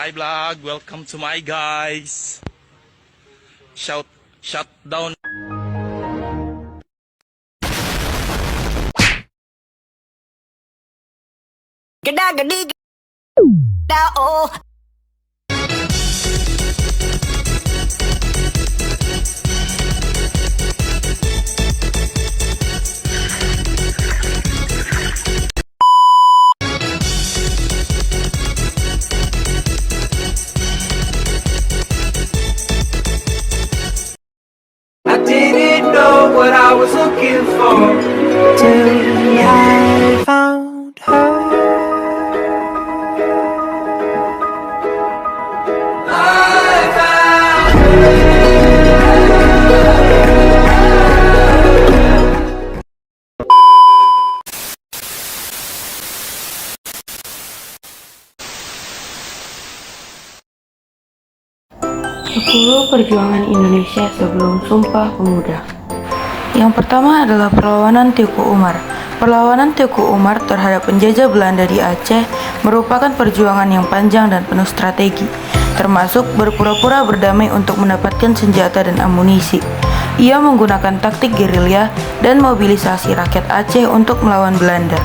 my vlog. Welcome to my guys. Shut down. Gada oh. I didn't know what I was looking for till I found her. Sepuluh perjuangan Indonesia sebelum Sumpah Pemuda. Yang pertama adalah perlawanan Teuku Umar. Perlawanan Teuku Umar terhadap penjajah Belanda di Aceh merupakan perjuangan yang panjang dan penuh strategi, termasuk berpura-pura berdamai untuk mendapatkan senjata dan amunisi. Ia menggunakan taktik gerilya dan mobilisasi rakyat Aceh untuk melawan Belanda.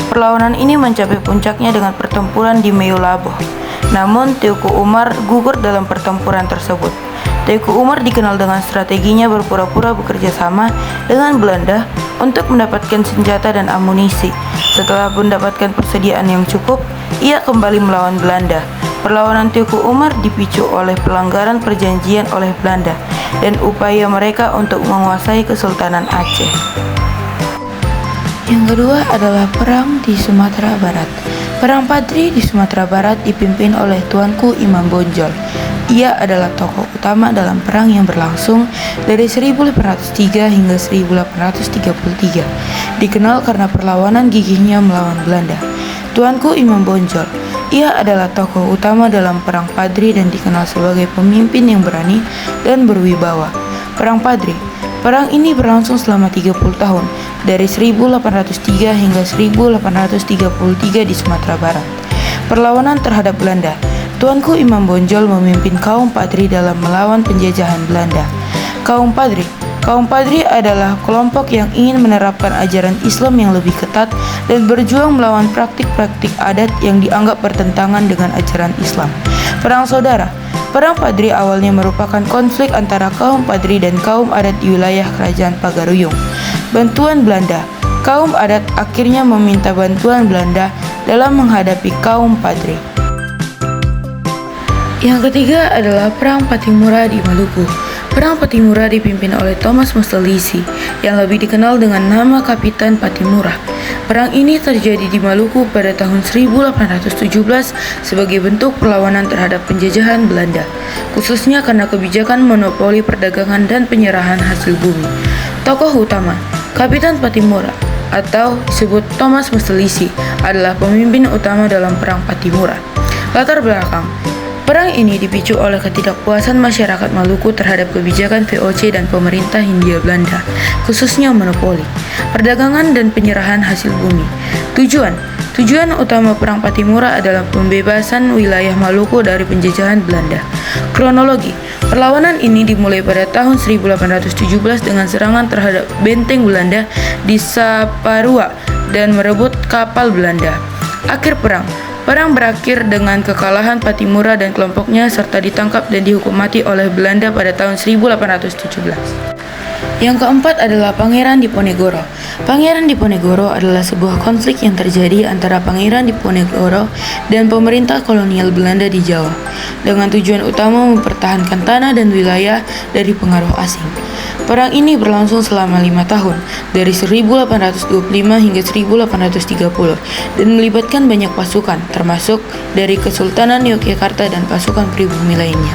Perlawanan ini mencapai puncaknya dengan pertempuran di Meulaboh. Namun, Teuku Umar gugur dalam pertempuran tersebut. Teuku Umar dikenal dengan strateginya berpura-pura bekerja sama dengan Belanda untuk mendapatkan senjata dan amunisi. Setelah mendapatkan persediaan yang cukup, ia kembali melawan Belanda. Perlawanan Teuku Umar dipicu oleh pelanggaran perjanjian oleh Belanda dan upaya mereka untuk menguasai Kesultanan Aceh. Yang kedua adalah perang di Sumatera Barat. Perang Padri di Sumatera Barat dipimpin oleh Tuanku Imam Bonjol. Ia adalah tokoh utama dalam perang yang berlangsung dari 1803 hingga 1833. Dikenal karena perlawanan gigihnya melawan Belanda. Tuanku Imam Bonjol, ia adalah tokoh utama dalam perang Padri dan dikenal sebagai pemimpin yang berani dan berwibawa. Perang Padri. Perang ini berlangsung selama 30 tahun, dari 1803 hingga 1833 di Sumatera Barat. Perlawanan terhadap Belanda. Tuanku Imam Bonjol memimpin kaum Padri dalam melawan penjajahan Belanda. Kaum Padri adalah kelompok yang ingin menerapkan ajaran Islam yang lebih ketat dan berjuang melawan praktik-praktik adat yang dianggap bertentangan dengan ajaran Islam. Perang Saudara. Perang Padri awalnya merupakan konflik antara kaum Padri dan kaum adat di wilayah Kerajaan Pagaruyung. Bantuan Belanda. Kaum adat akhirnya meminta bantuan Belanda dalam menghadapi kaum Padri. Yang ketiga adalah Perang Patimura di Maluku. Perang Patimura dipimpin oleh Thomas Mustelisi yang lebih dikenal dengan nama Kapitan Patimura. Perang ini terjadi di Maluku pada tahun 1817 sebagai bentuk perlawanan terhadap penjajahan Belanda, khususnya karena kebijakan monopoli perdagangan dan penyerahan hasil bumi. Tokoh utama, Kapitan Patimura atau disebut Thomas Mustelisi adalah pemimpin utama dalam Perang Patimura. Latar belakang. Perang ini dipicu oleh ketidakpuasan masyarakat Maluku terhadap kebijakan VOC dan pemerintah Hindia Belanda, khususnya monopoli, perdagangan dan penyerahan hasil bumi. Tujuan utama Perang Patimura adalah pembebasan wilayah Maluku dari penjajahan Belanda. Kronologi. Perlawanan ini dimulai pada tahun 1817 dengan serangan terhadap benteng Belanda di Saparua dan merebut kapal Belanda. Akhir perang. Perang berakhir dengan kekalahan Patimura dan kelompoknya serta ditangkap dan dihukum mati oleh Belanda pada tahun 1817. Yang keempat adalah Pangeran Diponegoro. Pangeran Diponegoro adalah sebuah konflik yang terjadi antara Pangeran Diponegoro dan pemerintah kolonial Belanda di Jawa, dengan tujuan utama mempertahankan tanah dan wilayah dari pengaruh asing. Perang ini berlangsung selama 5 tahun, dari 1825 hingga 1830, dan melibatkan banyak pasukan, termasuk dari Kesultanan Yogyakarta dan pasukan pribumi lainnya.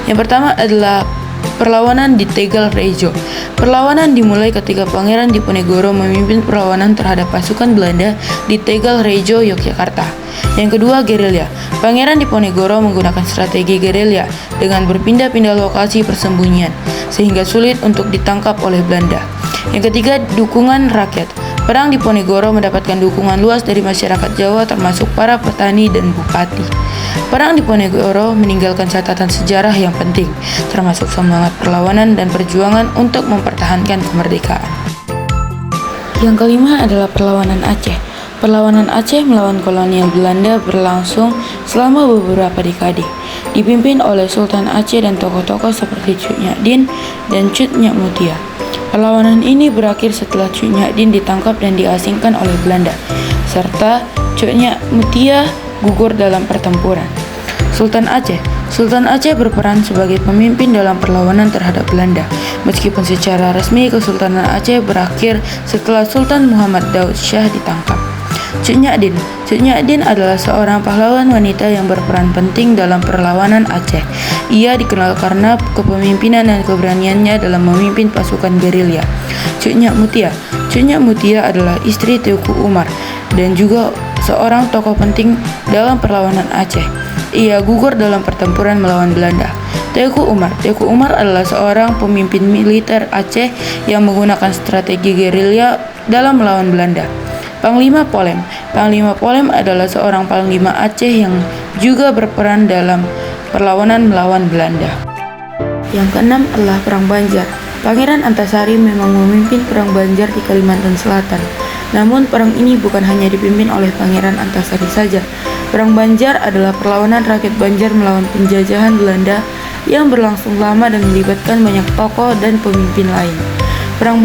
Yang pertama adalah perlawanan di Tegal Rejo. Perlawanan dimulai ketika Pangeran Diponegoro memimpin perlawanan terhadap pasukan Belanda di Tegal Rejo, Yogyakarta. Yang kedua, gerilya. Pangeran Diponegoro menggunakan strategi gerilya dengan berpindah-pindah lokasi persembunyian, sehingga sulit untuk ditangkap oleh Belanda. Yang ketiga, dukungan rakyat. Perang Diponegoro mendapatkan dukungan luas dari masyarakat Jawa termasuk para petani dan bupati. Perang Diponegoro meninggalkan catatan sejarah yang penting, termasuk semangat perlawanan dan perjuangan untuk mempertahankan kemerdekaan. Yang kelima adalah perlawanan Aceh. Perlawanan Aceh melawan kolonial Belanda berlangsung selama beberapa dekade, dipimpin oleh Sultan Aceh dan tokoh-tokoh seperti Cut Nyak Dien dan Cut Nyak Mutia. Perlawanan ini berakhir setelah Cut Nyak Dien ditangkap dan diasingkan oleh Belanda, serta Cut Nyak Mutia gugur dalam pertempuran. Sultan Aceh berperan sebagai pemimpin dalam perlawanan terhadap Belanda, meskipun secara resmi Kesultanan Aceh berakhir setelah Sultan Muhammad Daud Shah ditangkap. Cut Nyak Dien adalah seorang pahlawan wanita yang berperan penting dalam perlawanan Aceh. Ia dikenal karena kepemimpinan dan keberaniannya dalam memimpin pasukan gerilya. Cut Nyak Mutia adalah istri Teuku Umar dan juga seorang tokoh penting dalam perlawanan Aceh. Ia gugur dalam pertempuran melawan Belanda. Teuku Umar adalah seorang pemimpin militer Aceh yang menggunakan strategi gerilya dalam melawan Belanda. Panglima Polem adalah seorang panglima Aceh yang juga berperan dalam perlawanan melawan Belanda. Yang keenam adalah Perang Banjar. Pangeran Antasari memang memimpin Perang Banjar di Kalimantan Selatan. Namun perang ini bukan hanya dipimpin oleh Pangeran Antasari saja. Perang Banjar adalah perlawanan rakyat Banjar melawan penjajahan Belanda yang berlangsung lama dan melibatkan banyak tokoh dan pemimpin lain. Perang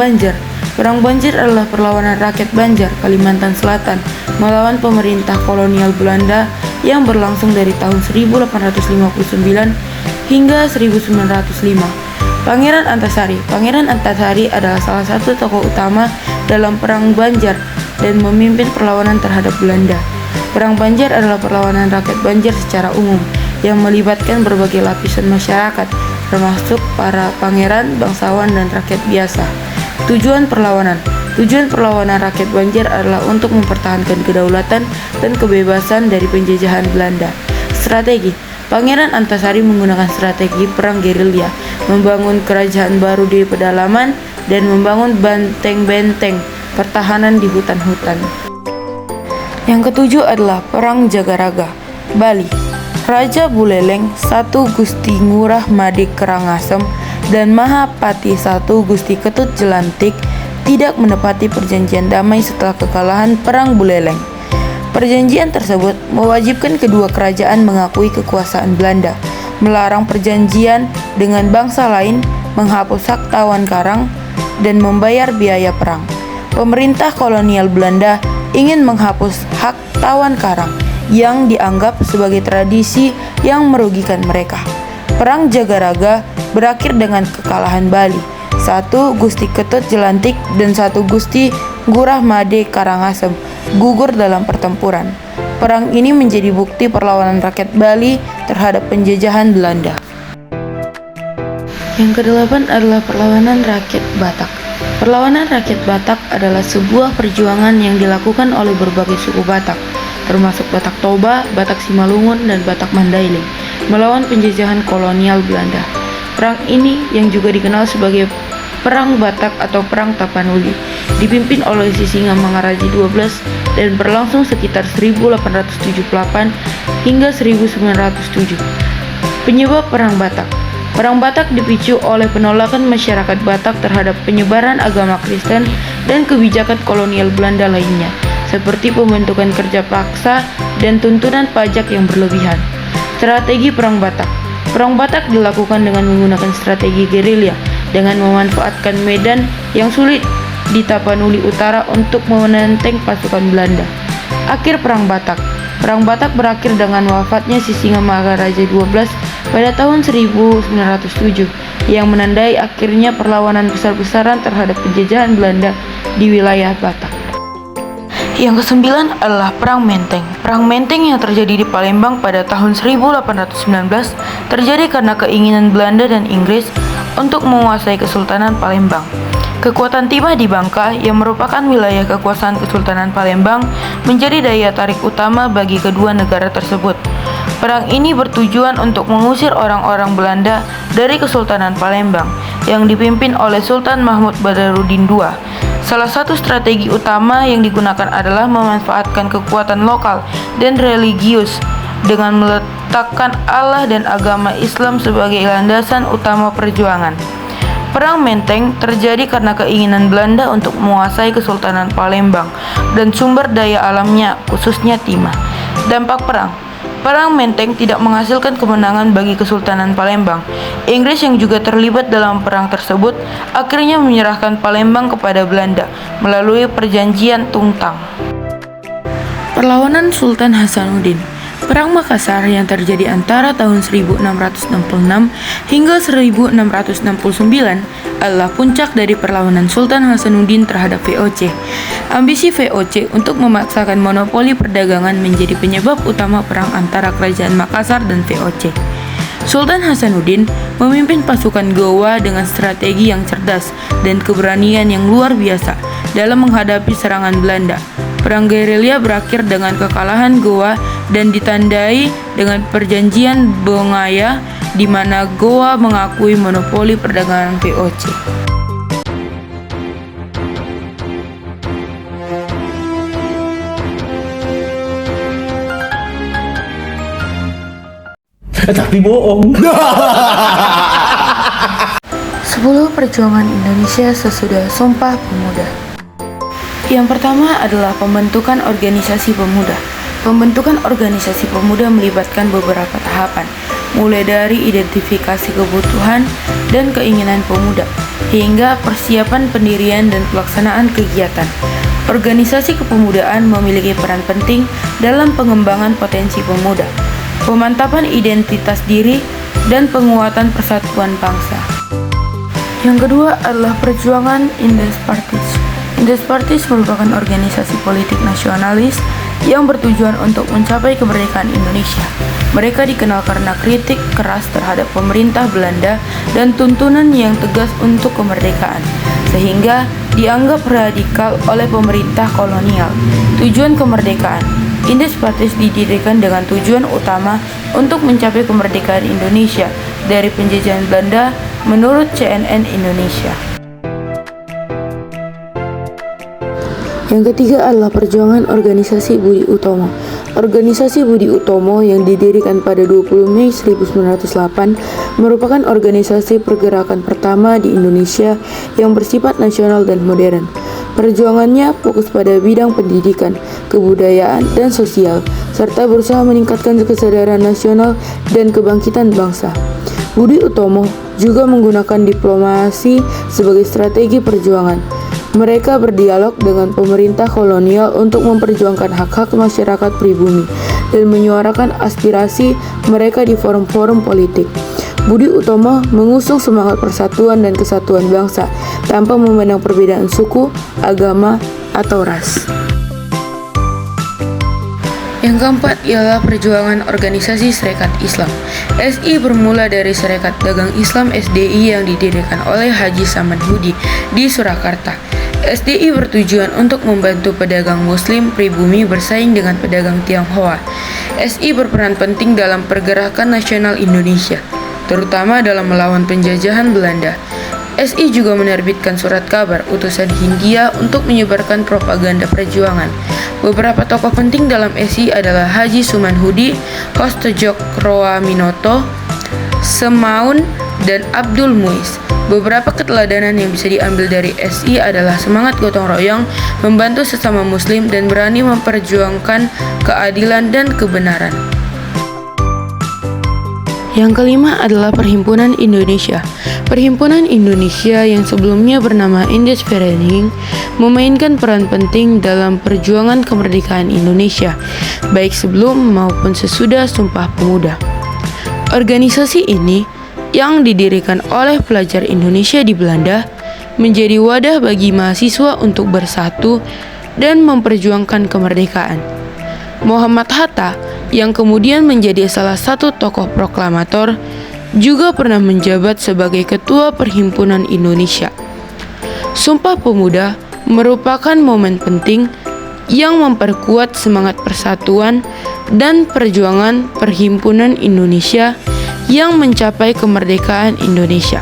Banjar adalah perlawanan rakyat Banjar, Kalimantan Selatan, melawan pemerintah kolonial Belanda yang berlangsung dari tahun 1859 hingga 1905. Pangeran Antasari adalah salah satu tokoh utama dalam Perang Banjar dan memimpin perlawanan terhadap Belanda. Perang Banjar adalah perlawanan rakyat Banjar secara umum yang melibatkan berbagai lapisan masyarakat, termasuk para pangeran, bangsawan, dan rakyat biasa. Tujuan perlawanan rakyat Banjar adalah untuk mempertahankan kedaulatan dan kebebasan dari penjajahan Belanda. Strategi Pangeran Antasari menggunakan strategi perang gerilya, membangun kerajaan baru di pedalaman, dan membangun benteng-benteng pertahanan di hutan-hutan. Yang ketujuh adalah Perang Jagaraga, Bali. Raja Buleleng I Gusti Ngurah Made Karangasem dan Mahapati I Gusti Ketut Jelantik tidak menepati perjanjian damai setelah kekalahan Perang Buleleng. Perjanjian tersebut mewajibkan kedua kerajaan mengakui kekuasaan Belanda, melarang perjanjian dengan bangsa lain, menghapus hak tawan karang, dan membayar biaya perang. Pemerintah kolonial Belanda ingin menghapus hak tawan karang yang dianggap sebagai tradisi yang merugikan mereka. Perang Jagaraga berakhir dengan kekalahan Bali. 1 Gusti Ketut Jelantik dan 1 Gusti Ngurah Made Karangasem gugur dalam pertempuran. Perang ini menjadi bukti perlawanan rakyat Bali terhadap penjajahan Belanda. Yang kedelapan adalah perlawanan rakyat Batak. Perlawanan rakyat Batak adalah sebuah perjuangan yang dilakukan oleh berbagai suku Batak, termasuk Batak Toba, Batak Simalungun, dan Batak Mandailing, melawan penjajahan kolonial Belanda. Perang ini yang juga dikenal sebagai Perang Batak atau Perang Tapanuli, dipimpin oleh Sisingamangaraja XII dan berlangsung sekitar 1878 hingga 1907. Penyebab Perang Batak. Perang Batak dipicu oleh penolakan masyarakat Batak terhadap penyebaran agama Kristen dan kebijakan kolonial Belanda lainnya, seperti pembentukan kerja paksa dan tuntunan pajak yang berlebihan. Strategi Perang Batak. Perang Batak dilakukan dengan menggunakan strategi gerilya, dengan memanfaatkan medan yang sulit di Tapanuli Utara untuk menenteng pasukan Belanda. Akhir Perang Batak. Perang Batak berakhir dengan wafatnya Sisingamangaraja XII pada tahun 1907, yang menandai akhirnya perlawanan besar-besaran terhadap penjajahan Belanda di wilayah Batak. Yang kesembilan adalah Perang Menteng. Perang Menteng yang terjadi di Palembang pada tahun 1819 terjadi karena keinginan Belanda dan Inggris untuk menguasai Kesultanan Palembang. Kekuatan Timah di Bangka, yang merupakan wilayah kekuasaan Kesultanan Palembang, menjadi daya tarik utama bagi kedua negara tersebut. Perang ini bertujuan untuk mengusir orang-orang Belanda dari Kesultanan Palembang, yang dipimpin oleh Sultan Mahmud Badarudin II. Salah satu strategi utama yang digunakan adalah memanfaatkan kekuatan lokal dan religius dengan meletakkan Allah dan agama Islam sebagai landasan utama perjuangan. Perang Menteng terjadi karena keinginan Belanda untuk menguasai Kesultanan Palembang dan sumber daya alamnya, khususnya timah. Dampak perang. Perang Menteng tidak menghasilkan kemenangan bagi Kesultanan Palembang. Inggris yang juga terlibat dalam perang tersebut akhirnya menyerahkan Palembang kepada Belanda melalui Perjanjian Tungtang. Perlawanan Sultan Hasanuddin. Perang Makassar yang terjadi antara tahun 1666 hingga 1669 adalah puncak dari perlawanan Sultan Hasanuddin terhadap VOC. Ambisi VOC untuk memaksakan monopoli perdagangan menjadi penyebab utama perang antara Kerajaan Makassar dan VOC. Sultan Hasanuddin memimpin pasukan Gowa dengan strategi yang cerdas dan keberanian yang luar biasa dalam menghadapi serangan Belanda. Perang gerilya berakhir dengan kekalahan Gowa dan ditandai dengan Perjanjian Bongaya di mana Gowa mengakui monopoli perdagangan VOC. Tapi bohong. 10 perjuangan Indonesia sesudah Sumpah Pemuda. Yang pertama adalah pembentukan organisasi pemuda. Pembentukan organisasi pemuda melibatkan beberapa tahapan, mulai dari identifikasi kebutuhan dan keinginan pemuda, hingga persiapan pendirian dan pelaksanaan kegiatan. Organisasi kepemudaan memiliki peran penting dalam pengembangan potensi pemuda, pemantapan identitas diri, dan penguatan persatuan bangsa. Yang kedua adalah perjuangan Indes Partis. Indes Partis merupakan organisasi politik nasionalis yang bertujuan untuk mencapai kemerdekaan Indonesia. Mereka dikenal karena kritik keras terhadap pemerintah Belanda dan tuntunan yang tegas untuk kemerdekaan, sehingga dianggap radikal oleh pemerintah kolonial. Tujuan kemerdekaan. Indes Partis didirikan dengan tujuan utama untuk mencapai kemerdekaan Indonesia dari penjajahan Belanda menurut CNN Indonesia. Yang ketiga adalah perjuangan organisasi Budi Utomo. Organisasi Budi Utomo yang didirikan pada 20 Mei 1908 merupakan organisasi pergerakan pertama di Indonesia yang bersifat nasional dan modern. Perjuangannya fokus pada bidang pendidikan, kebudayaan, dan sosial, serta berusaha meningkatkan kesadaran nasional dan kebangkitan bangsa. Budi Utomo juga menggunakan diplomasi sebagai strategi perjuangan. Mereka berdialog dengan pemerintah kolonial untuk memperjuangkan hak-hak masyarakat pribumi dan menyuarakan aspirasi mereka di forum-forum politik. Budi Utomo mengusung semangat persatuan dan kesatuan bangsa tanpa memandang perbedaan suku, agama, atau ras. Yang keempat ialah perjuangan organisasi Serikat Islam. SI bermula dari Serikat Dagang Islam SDI yang didirikan oleh Haji Saman Hudi di Surakarta. SDI bertujuan untuk membantu pedagang muslim pribumi bersaing dengan pedagang Tionghoa. SI berperan penting dalam pergerakan nasional Indonesia, terutama dalam melawan penjajahan Belanda. SI juga menerbitkan surat kabar utusan Hindia untuk menyebarkan propaganda perjuangan. Beberapa tokoh penting dalam SI adalah Haji Suman Hudi, Hostojokroaminoto, Semaun, dan Abdul Muiz. Beberapa keteladanan yang bisa diambil dari SI adalah semangat gotong royong, membantu sesama muslim, dan berani memperjuangkan keadilan dan kebenaran. Yang kelima adalah Perhimpunan Indonesia. Perhimpunan Indonesia yang sebelumnya bernama Indesvereniging memainkan peran penting dalam perjuangan kemerdekaan Indonesia, baik sebelum maupun sesudah Sumpah Pemuda. Organisasi ini yang didirikan oleh pelajar Indonesia di Belanda menjadi wadah bagi mahasiswa untuk bersatu dan memperjuangkan kemerdekaan. Muhammad Hatta yang kemudian menjadi salah satu tokoh proklamator juga pernah menjabat sebagai Ketua Perhimpunan Indonesia. Sumpah Pemuda merupakan momen penting yang memperkuat semangat persatuan dan perjuangan Perhimpunan Indonesia yang mencapai kemerdekaan Indonesia.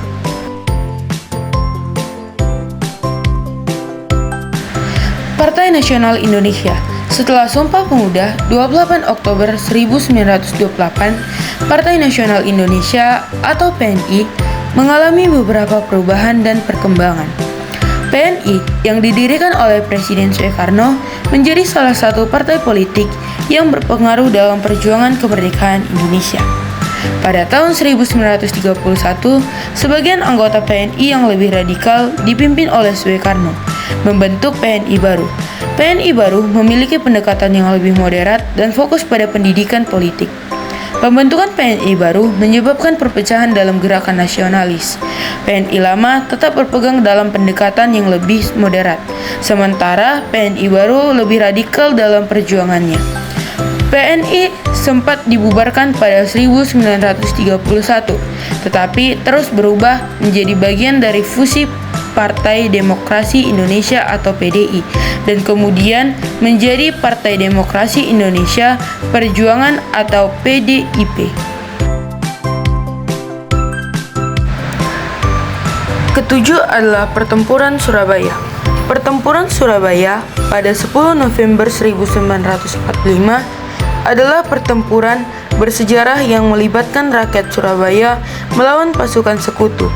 Partai Nasional Indonesia. Setelah Sumpah Pemuda 28 Oktober 1928, Partai Nasional Indonesia atau PNI mengalami beberapa perubahan dan perkembangan. PNI yang didirikan oleh Presiden Soekarno menjadi salah satu partai politik yang berpengaruh dalam perjuangan kemerdekaan Indonesia. Pada tahun 1931, sebagian anggota PNI yang lebih radikal dipimpin oleh Soekarno membentuk PNI baru. PNI baru memiliki pendekatan yang lebih moderat dan fokus pada pendidikan politik. Pembentukan PNI baru menyebabkan perpecahan dalam gerakan nasionalis. PNI lama tetap berpegang dalam pendekatan yang lebih moderat, sementara PNI baru lebih radikal dalam perjuangannya. PNI sempat dibubarkan pada 1931, tetapi terus berubah menjadi bagian dari fusi Partai Demokrasi Indonesia atau PDI, dan kemudian menjadi Partai Demokrasi Indonesia Perjuangan atau PDIP. Ketujuh adalah Pertempuran Surabaya. Pertempuran Surabaya pada 10 November 1945 adalah pertempuran bersejarah yang melibatkan rakyat Surabaya melawan pasukan sekutu,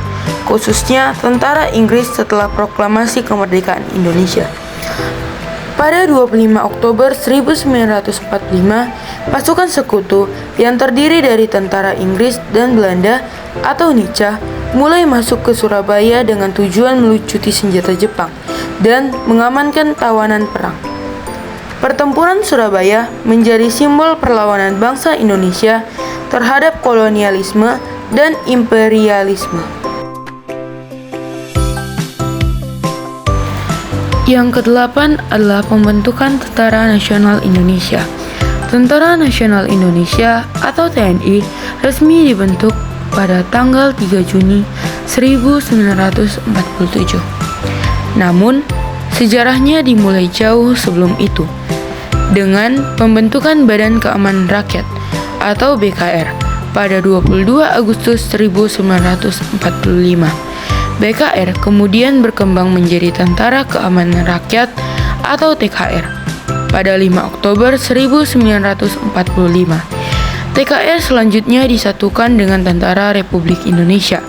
khususnya tentara Inggris setelah proklamasi kemerdekaan Indonesia. Pada 25 Oktober 1945, pasukan sekutu yang terdiri dari tentara Inggris dan Belanda atau NICA mulai masuk ke Surabaya dengan tujuan melucuti senjata Jepang dan mengamankan tawanan perang. Pertempuran Surabaya menjadi simbol perlawanan bangsa Indonesia terhadap kolonialisme dan imperialisme. Yang kedelapan adalah pembentukan Tentara Nasional Indonesia. Tentara Nasional Indonesia atau TNI resmi dibentuk pada tanggal 3 Juni 1947. Namun, sejarahnya dimulai jauh sebelum itu, dengan pembentukan Badan Keamanan Rakyat atau BKR pada 22 Agustus 1945. BKR kemudian berkembang menjadi Tentara Keamanan Rakyat atau TKR pada 5 Oktober 1945. TKR selanjutnya disatukan dengan Tentara Republik Indonesia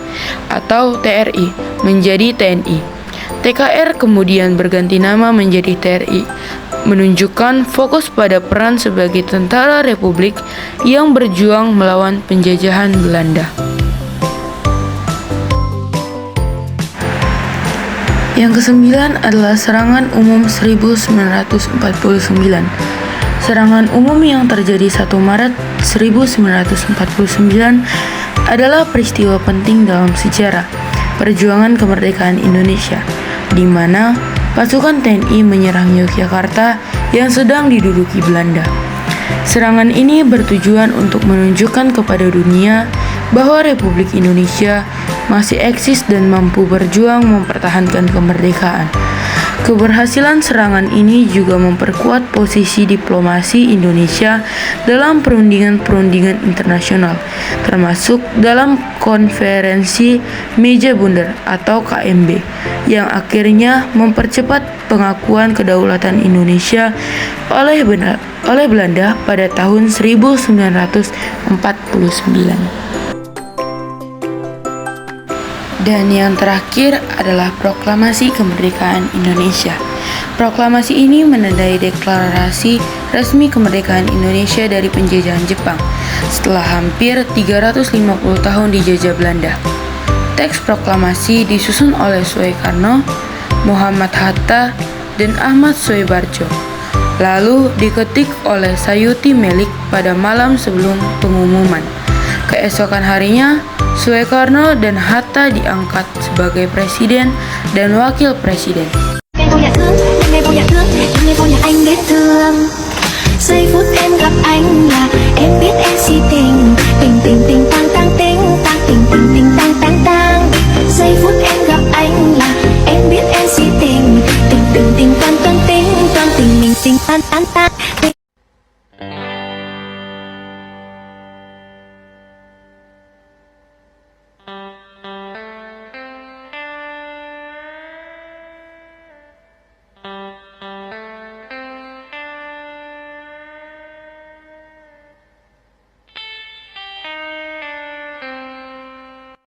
atau TRI menjadi TNI. TKR kemudian berganti nama menjadi TRI, menunjukkan fokus pada peran sebagai tentara Republik yang berjuang melawan penjajahan Belanda. Yang kesembilan adalah Serangan Umum 1949. Serangan umum yang terjadi 1 Maret 1949 adalah peristiwa penting dalam sejarah perjuangan kemerdekaan Indonesia, di mana pasukan TNI menyerang Yogyakarta yang sedang diduduki Belanda. Serangan ini bertujuan untuk menunjukkan kepada dunia bahwa Republik Indonesia masih eksis dan mampu berjuang mempertahankan kemerdekaan. Keberhasilan serangan ini juga memperkuat posisi diplomasi Indonesia dalam perundingan-perundingan internasional, termasuk dalam konferensi Meja Bundar atau KMB, yang akhirnya mempercepat pengakuan kedaulatan Indonesia oleh Belanda pada tahun 1949. Dan yang terakhir adalah Proklamasi Kemerdekaan Indonesia. Proklamasi ini menandai deklarasi resmi kemerdekaan Indonesia dari penjajahan Jepang setelah hampir 350 tahun dijajah Belanda. Teks proklamasi disusun oleh Soekarno, Muhammad Hatta, dan Ahmad Soebarjo. Lalu diketik oleh Sayuti Melik pada malam sebelum pengumuman. Keesokan harinya, Soekarno dan Hatta diangkat sebagai presiden dan wakil presiden. Ngày vô nhà thương, ngày vô nhà thương, ngày vô nhà anh biết thương. Giây phút em gặp anh là em biết